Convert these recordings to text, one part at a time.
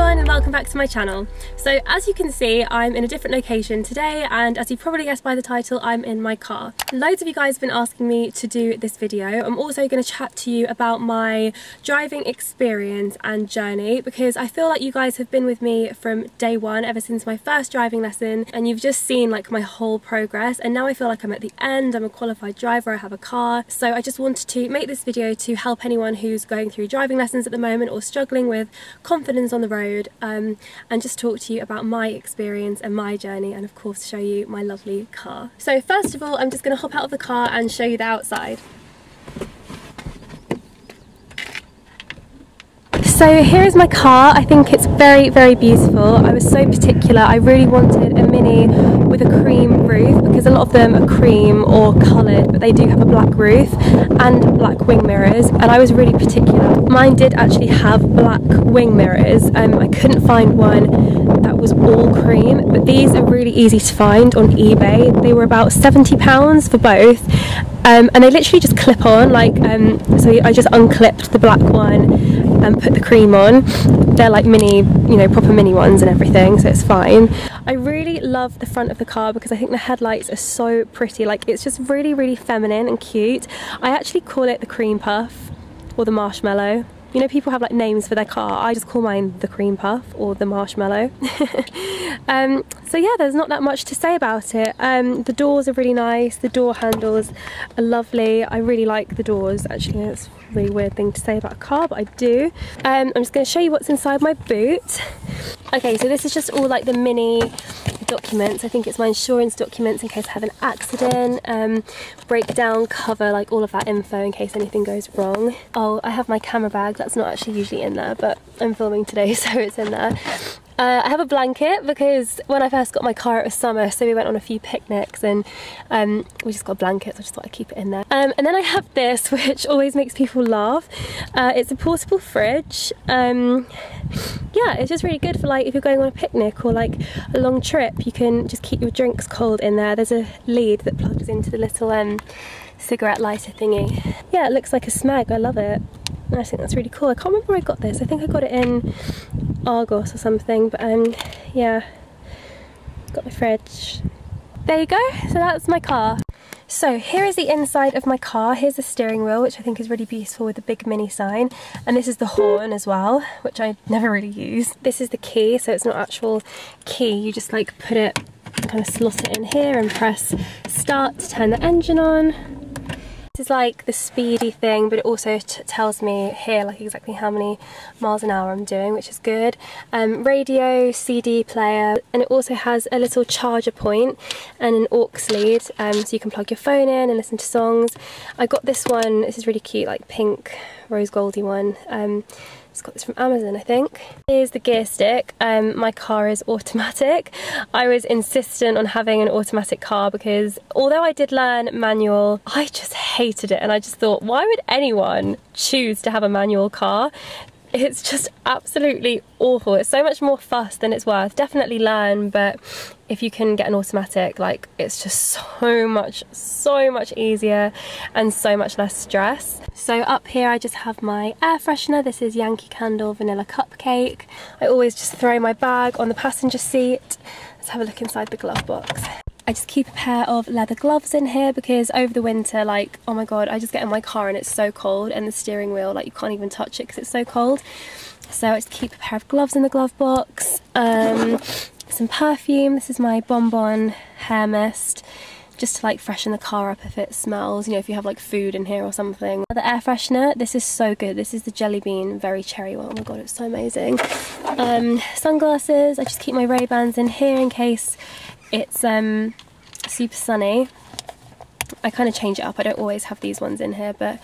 everyone and welcome back to my channel. So as you can see, I'm in a different location today, and as you probably guessed by the title, I'm in my car. Loads of you guys have been asking me to do this video. I'm also going to chat to you about my driving experience and journey, because I feel like you guys have been with me from day one, ever since my first driving lesson, and you've just seen like my whole progress, and now I feel like I'm at the end. I'm a qualified driver, I have a car, so I just wanted to make this video to help anyone who's going through driving lessons at the moment or struggling with confidence on the road, and just talk to you about my experience and my journey, and of course show you my lovely car. So first of all, I'm just going to hop out of the car and show you the outside. So here is my car. I think it's very, very beautiful. I was so particular. I really wanted a Mini with a cream roof, because a lot of them are cream or coloured, but they do have a black roof and black wing mirrors, and I was really particular. Mine did actually have black wing mirrors. I couldn't find one that was all cream, but these are really easy to find on eBay. They were about £70 for both. And they literally just clip on, like, so I just unclipped the black one and put the cream on. They're like mini, you know, proper mini ones and everything, so it's fine. I really love the front of the car because I think the headlights are so pretty. Like, it's just really, really feminine and cute. I actually call it the cream puff or the marshmallow. You know, people have like names for their car. I just call mine the cream puff or the marshmallow. So yeah, there's not that much to say about it. The doors are really nice. The door handles are lovely. I really like the doors. Actually, that's a really weird thing to say about a car, but I do. I'm just going to show you what's inside my boot. Okay, so this is just all like the mini documents. I think it's my insurance documents in case I have an accident, breakdown cover, like all of that info in case anything goes wrong. Oh, I have my camera bag. That's not actually usually in there, but I'm filming today, so it's in there. I have a blanket because when I first got my car it was summer, so we went on a few picnics and we just got blankets. I just thought I'd keep it in there. And then I have this, which always makes people laugh. It's a portable fridge. Yeah, it's just really good for like if you're going on a picnic or like a long trip, you can just keep your drinks cold in there. There's a lead that plugs into the little cigarette lighter thingy. Yeah, it looks like a smeg. I love it. I think that's really cool. I can't remember where I got this. I think I got it in Argos or something, but yeah, got my fridge. There you go. So that's my car. So here is the inside of my car. Here's the steering wheel, which I think is really beautiful with the big mini sign, and this is the horn as well, which I never really use. This is the key, so it's not actual key. You just like put it, kind of slot it in here and press start to turn the engine on. This is like the speedy thing, but it also tells me here like exactly how many miles an hour I'm doing, which is good. Radio, CD player, and it also has a little charger point and an aux lead, so you can plug your phone in and listen to songs. I got this one, this is really cute, like pink rose goldy one. Just got this from Amazon, I think. Here's the gear stick. My car is automatic. I was insistent on having an automatic car because although I did learn manual, I just hated it, and I just thought, why would anyone choose to have a manual car? It's just absolutely awful. It's so much more fuss than it's worth. Definitely learn, but if you can get an automatic, like, it's just so much easier and so much less stress. So up here I just have my air freshener. This is Yankee Candle Vanilla Cupcake. I always just throw my bag on the passenger seat. Let's have a look inside the glove box. I just keep a pair of leather gloves in here because over the winter, like, oh my god, I just get in my car and it's so cold, and the steering wheel, like, you can't even touch it because it's so cold. So I just keep a pair of gloves in the glove box. Some perfume. This is my Bonbon hair mist, just to like freshen the car up if it smells, you know, if you have like food in here or something. The air freshener, this is so good. This is the Jelly Bean Very Cherry one. Oh my god, it's so amazing. Sunglasses. I just keep my Ray-Bans in here in case it's super sunny. I kind of change it up. I don't always have these ones in here, but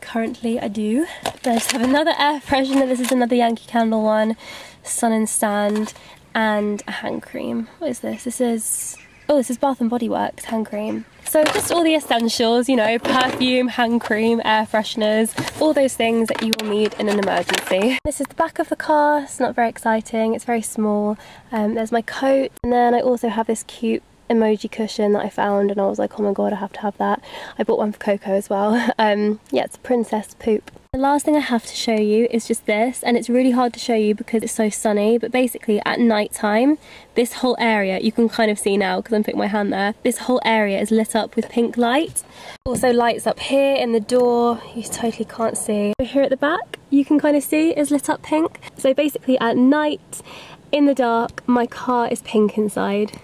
currently I do. Then I just have another air freshener. This is another Yankee Candle one, Sun and Stand, and a hand cream. What is this? This is, oh, this is Bath and Body Works hand cream. So just all the essentials, you know, perfume, hand cream, air fresheners, all those things that you will need in an emergency. This is the back of the car. It's not very exciting, it's very small. There's my coat, and then I also have this cute emoji cushion that I found, and I was like, oh my god, I have to have that. I bought one for Coco as well. Yeah, it's princess poop. The last thing I have to show you is just this, and it's really hard to show you because it's so sunny, but basically at night time, this whole area, you can kind of see now because I'm putting my hand there, this whole area is lit up with pink light. Also lights up here in the door, you totally can't see. Here at the back, you can kind of see is lit up pink. So basically at night, in the dark, my car is pink inside.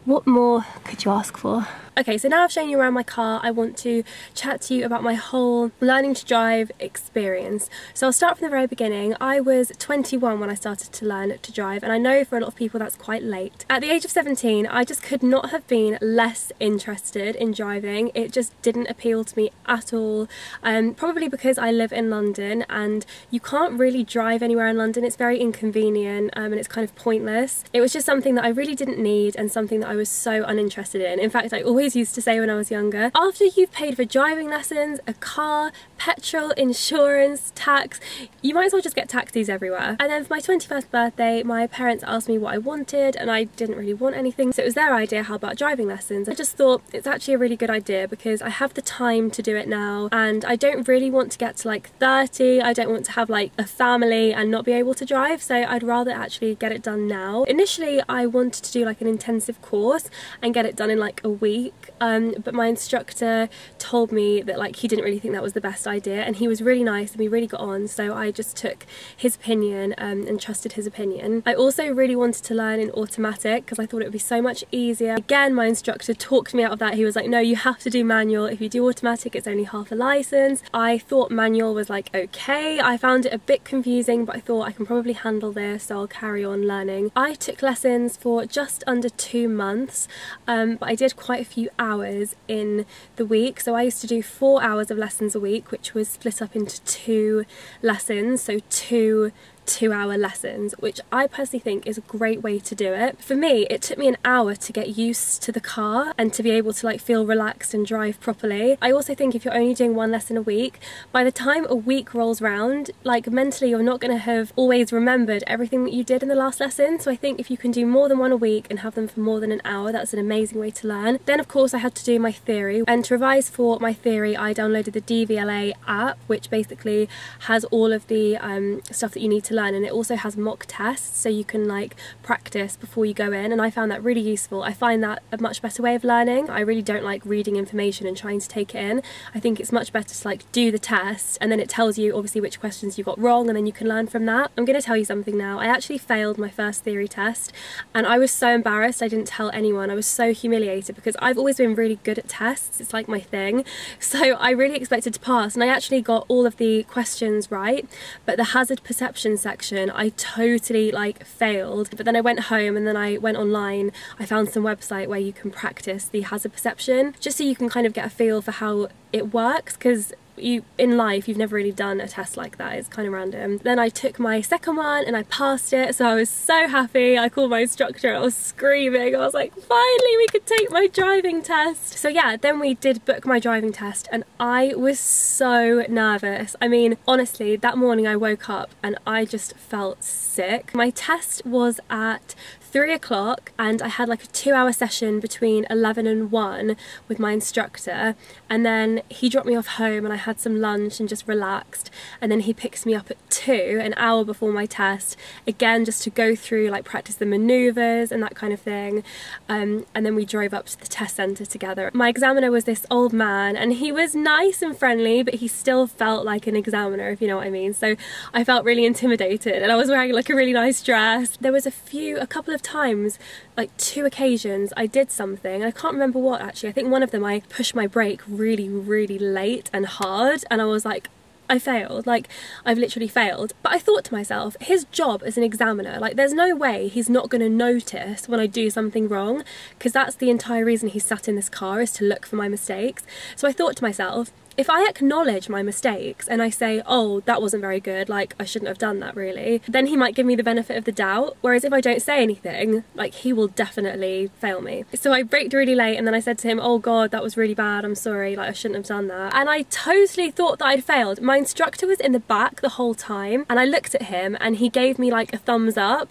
What more could you ask for? Okay, so now I've shown you around my car, I want to chat to you about my whole learning to drive experience. So I'll start from the very beginning. I was 21 when I started to learn to drive, and I know for a lot of people that's quite late. At the age of 17, I just could not have been less interested in driving. It just didn't appeal to me at all. Probably because I live in London and you can't really drive anywhere in London. It's very inconvenient and it's kind of pointless. It was just something that I really didn't need and something that I was so uninterested in. In fact, I always used to say when I was younger, after you've paid for driving lessons, a car, petrol, insurance, tax, you might as well just get taxis everywhere. And then for my 21st birthday, my parents asked me what I wanted and I didn't really want anything, so it was their idea, how about driving lessons? I just thought it's actually a really good idea because I have the time to do it now and I don't really want to get to like 30, I don't want to have like a family and not be able to drive, so I'd rather actually get it done now. Initially I wanted to do like an intensive course and get it done in like a week, but my instructor told me that like he didn't really think that was the best idea, and he was really nice and we really got on, so I just took his opinion and trusted his opinion. I also really wanted to learn in automatic because I thought it would be so much easier. Again, my instructor talked me out of that. He was like, no, you have to do manual. If you do automatic, it's only half a license. I thought manual was like okay. I found it a bit confusing, but I thought I can probably handle this, so I'll carry on learning. I took lessons for just under 2 months, but I did quite a few hours in the week. So I used to do 4 hours of lessons a week, which was split up into 2 lessons, so 2 2-hour lessons, which I personally think is a great way to do it. For me, it took me an hour to get used to the car and to be able to like feel relaxed and drive properly. I also think if you're only doing 1 lesson a week, by the time a week rolls round, like mentally you're not going to have always remembered everything that you did in the last lesson. So I think if you can do more than 1 a week and have them for more than an hour, that's an amazing way to learn. Then of course I had to do my theory, and to revise for my theory I downloaded the DVLA app, which basically has all of the stuff that you need to learn, and it also has mock tests so you can like practice before you go in, and I found that really useful. I find that a much better way of learning. I really don't like reading information and trying to take it in. I think it's much better to like do the test, and then it tells you obviously which questions you got wrong, and then you can learn from that. I'm going to tell you something now. I actually failed my first theory test and I was so embarrassed I didn't tell anyone. I was so humiliated because I've always been really good at tests. It's like my thing. So I really expected to pass, and I actually got all of the questions right, but the hazard perception section I totally like failed. But then I went home and then I went online. I found some website where you can practice the hazard perception just so you can kind of get a feel for how it works, because in life you've never really done a test like that. It's kind of random. Then I took my second one and I passed it, so I was so happy. I called my instructor, I was screaming. I was like, finally we could take my driving test. So yeah, then we did book my driving test and I was so nervous. I mean, honestly, that morning I woke up and I just felt sick. My test was at 3 o'clock and I had like a 2-hour session between 11 and 1 with my instructor, and then he dropped me off home and I had some lunch and just relaxed, and then he picks me up at 2, an hour before my test, again just to go through like practice the manoeuvres and that kind of thing, and then we drove up to the test centre together. My examiner was this old man and he was nice and friendly, but he still felt like an examiner, if you know what I mean. So I felt really intimidated and I was wearing like a really nice dress. There was a couple of times, like 2 occasions, I did something, I can't remember what actually. I think one of them I pushed my brake really late and hard, and I was like, I failed, like I've literally failed. But I thought to myself, his job as an examiner, like there's no way he's not going to notice when I do something wrong, because that's the entire reason he's sat in this car, is to look for my mistakes. So I thought to myself, if I acknowledge my mistakes and I say, oh, that wasn't very good, like I shouldn't have done that really, then he might give me the benefit of the doubt. Whereas if I don't say anything, like he will definitely fail me. So I braked really late and then I said to him, oh God, that was really bad, I'm sorry, like I shouldn't have done that. And I totally thought that I'd failed. My instructor was in the back the whole time and I looked at him and he gave me like a thumbs up.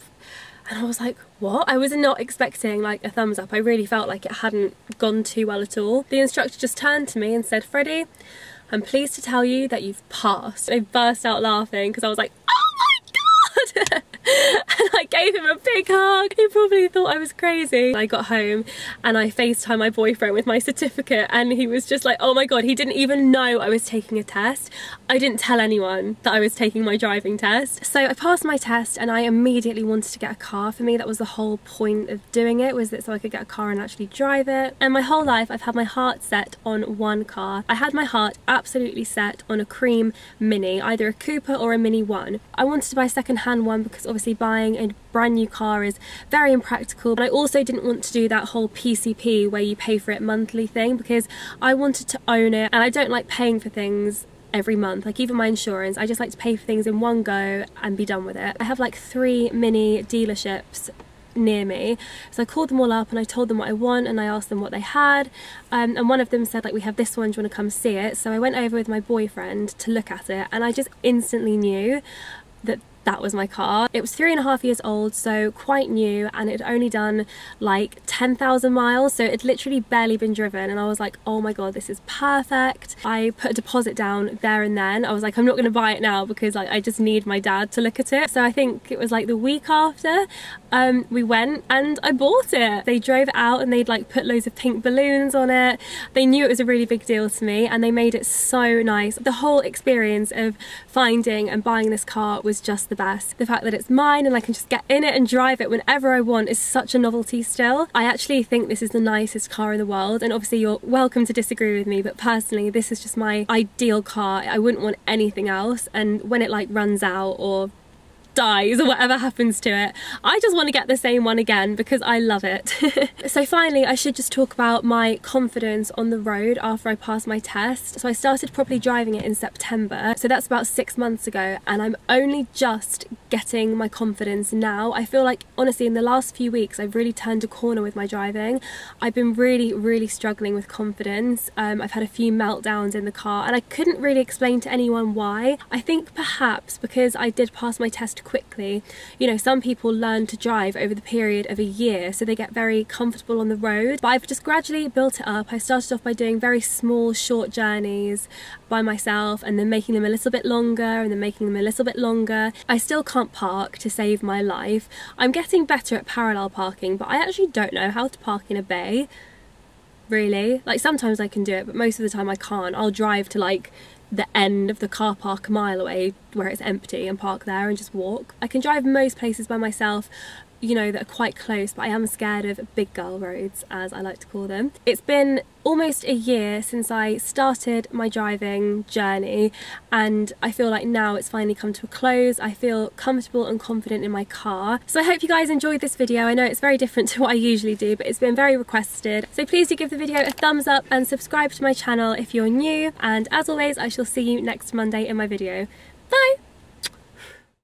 And I was like, what? I was not expecting like a thumbs up. I really felt like it hadn't gone too well at all. The instructor just turned to me and said, Freddie, I'm pleased to tell you that you've passed. I burst out laughing because I was like, oh my god! And I gave him a big hug. He probably thought I was crazy. I got home and I FaceTimed my boyfriend with my certificate, and he was just like, oh my god, he didn't even know I was taking a test. I didn't tell anyone that I was taking my driving test. So I passed my test and I immediately wanted to get a car. For me, that was the whole point of doing it, was that so I could get a car and actually drive it. And my whole life I've had my heart set on one car. I had my heart absolutely set on a cream Mini, either a Cooper or a Mini 1. I wanted to buy a second-hand one because obviously buying a brand new car is very impractical, but I also didn't want to do that whole PCP where you pay for it monthly thing, because I wanted to own it, and I don't like paying for things every month. Like even my insurance, I just like to pay for things in one go and be done with it. I have like 3 Mini dealerships near me, so I called them all up and I told them what I want and I asked them what they had, and one of them said, like, we have this one, do you want to come see it? So I went over with my boyfriend to look at it, and I just instantly knew that that was my car. It was 3.5 years old, so quite new, and it had only done like 10,000 miles, so it literally barely been driven, and I was like, oh my god, this is perfect. I put a deposit down there and then. I was like, I'm not going to buy it now because like, I just need my dad to look at it. So I think it was like the week after we went and I bought it. They drove it out and they'd like put loads of pink balloons on it. They knew it was a really big deal to me and they made it so nice. The whole experience of finding and buying this car was just the best. The fact that it's mine and I can just get in it and drive it whenever I want is such a novelty still. I actually think this is the nicest car in the world, and obviously you're welcome to disagree with me, but personally this is just my ideal car. I wouldn't want anything else, and when it like runs out or dies or whatever happens to it, I just want to get the same one again because I love it. So finally, I should just talk about my confidence on the road after I passed my test. So I started properly driving it in September, so that's about 6 months ago, and I'm only just getting my confidence now. I feel like honestly in the last few weeks I've really turned a corner with my driving. I've been really struggling with confidence. I've had a few meltdowns in the car and I couldn't really explain to anyone why. I think perhaps because I did pass my test quickly. You know, some people learn to drive over the period of a year, so they get very comfortable on the road, but I've just gradually built it up. I started off by doing very small short journeys by myself and then making them a little bit longer and then making them a little bit longer. I still can't park to save my life. I'm getting better at parallel parking, but I actually don't know how to park in a bay, really. Like sometimes I can do it, but most of the time I can't. I'll drive to like the end of the car park a mile away where it's empty and park there and just walk. I can drive most places by myself, you know, that are quite close, but I am scared of big girl roads, as I like to call them. It's been almost a year since I started my driving journey, and I feel like now it's finally come to a close. I feel comfortable and confident in my car. So I hope you guys enjoyed this video. I know it's very different to what I usually do, but it's been very requested. So please do give the video a thumbs up and subscribe to my channel if you're new, and as always I shall see you next Monday in my video. Bye!